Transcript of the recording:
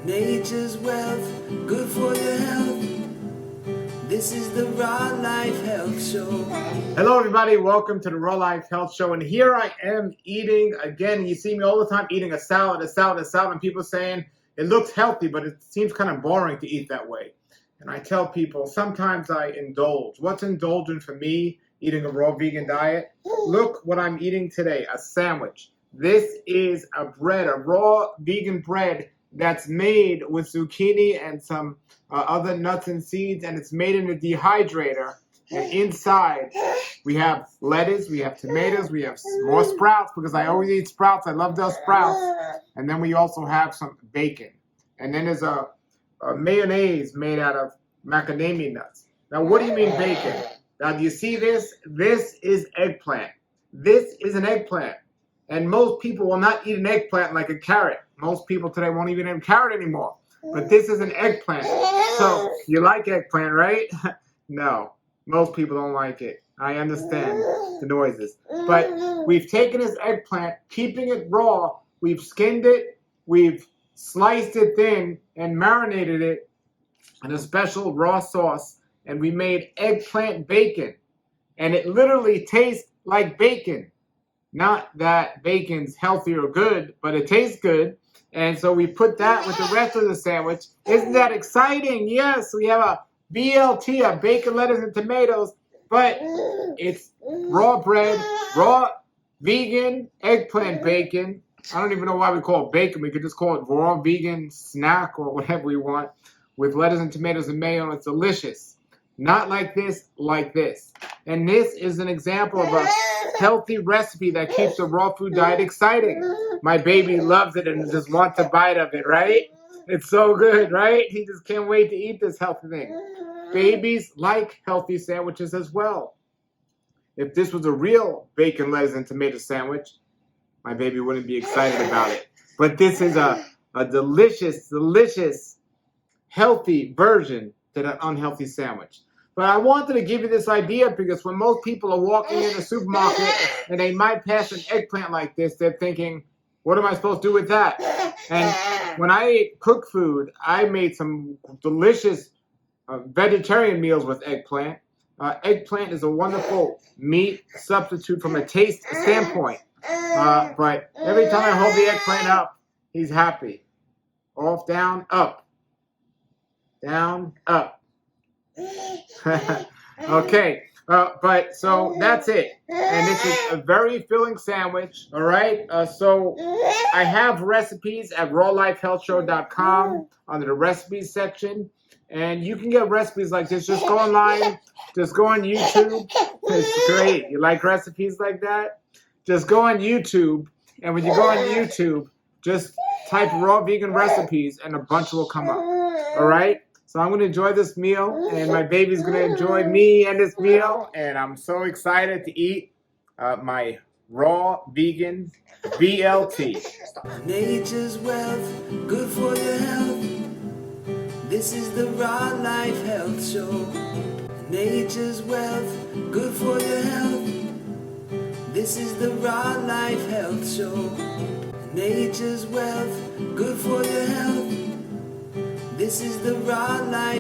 Nature's wealth, good for your health. This is the Raw Life Health Show. Hello everybody, welcome to the Raw Life Health Show. And here I am eating, again, you see me all the time eating a salad, and people saying it looks healthy, but it seems kind of boring to eat that way. And I tell people, sometimes I indulge. What's indulgent for me, eating a raw vegan diet? Look what I'm eating today, a sandwich. This is a bread, a raw vegan bread that's made with zucchini and some other nuts and seeds, and it's made in a dehydrator. And inside we have lettuce, we have tomatoes, we have more sprouts, because I always eat sprouts. I love those sprouts. And then we also have some bacon. And then there's a mayonnaise made out of macadamia nuts. Now, what do you mean bacon? Now, do you see this? This is eggplant. This is an eggplant. And most people will not eat an eggplant like a carrot. Most people today won't even eat a carrot anymore. But this is an eggplant. So, you like eggplant, right? No, most people don't like it. I understand the noises. But we've taken this eggplant, keeping it raw. We've skinned it. We've sliced it thin and marinated it in a special raw sauce. And we made eggplant bacon. And it literally tastes like bacon. Not that bacon's healthy or good, but it tastes good. And so we put that with the rest of the sandwich. Isn't that exciting? Yes, we have a BLT, a bacon, lettuce, and tomatoes. But it's raw bread, raw vegan eggplant bacon. I don't even know why we call it bacon. We could just call it raw vegan snack or whatever we want, with lettuce and tomatoes and mayo. And it's delicious. Not like this, like this. And this is an example of a healthy recipe that keeps the raw food diet exciting. My baby loves it and just wants a bite of it, right? It's so good, right? He just can't wait to eat this healthy thing. Babies like healthy sandwiches as well. If this was a real bacon, lettuce, and tomato sandwich, my baby wouldn't be excited about it. But this is a delicious, delicious, healthy version to an unhealthy sandwich. But I wanted to give you this idea because when most people are walking in the supermarket and they might pass an eggplant like this, they're thinking, what am I supposed to do with that? And when I ate cooked food, I made some delicious vegetarian meals with eggplant. Eggplant is a wonderful meat substitute from a taste standpoint. But every time I hold the eggplant up, he's happy. Off, down, up. Down, up. Okay, but so that's it. And this is a very filling sandwich, all right? So I have recipes at rawlifehealthshow.com under the recipes section. And you can get recipes like this. Just go online. Just go on YouTube. It's great. You like recipes like that? Just go on YouTube. And when you go on YouTube, just type raw vegan recipes and a bunch will come up. All right? So I'm going to enjoy this meal, and my baby's going to enjoy me and this meal, and I'm so excited to eat my raw vegan BLT. Nature's wealth, good for your health. This is the Raw Life Health Show. Nature's wealth, good for your health. This is the Raw Life Health Show. Nature's wealth, good for your health. This is the Raw Life.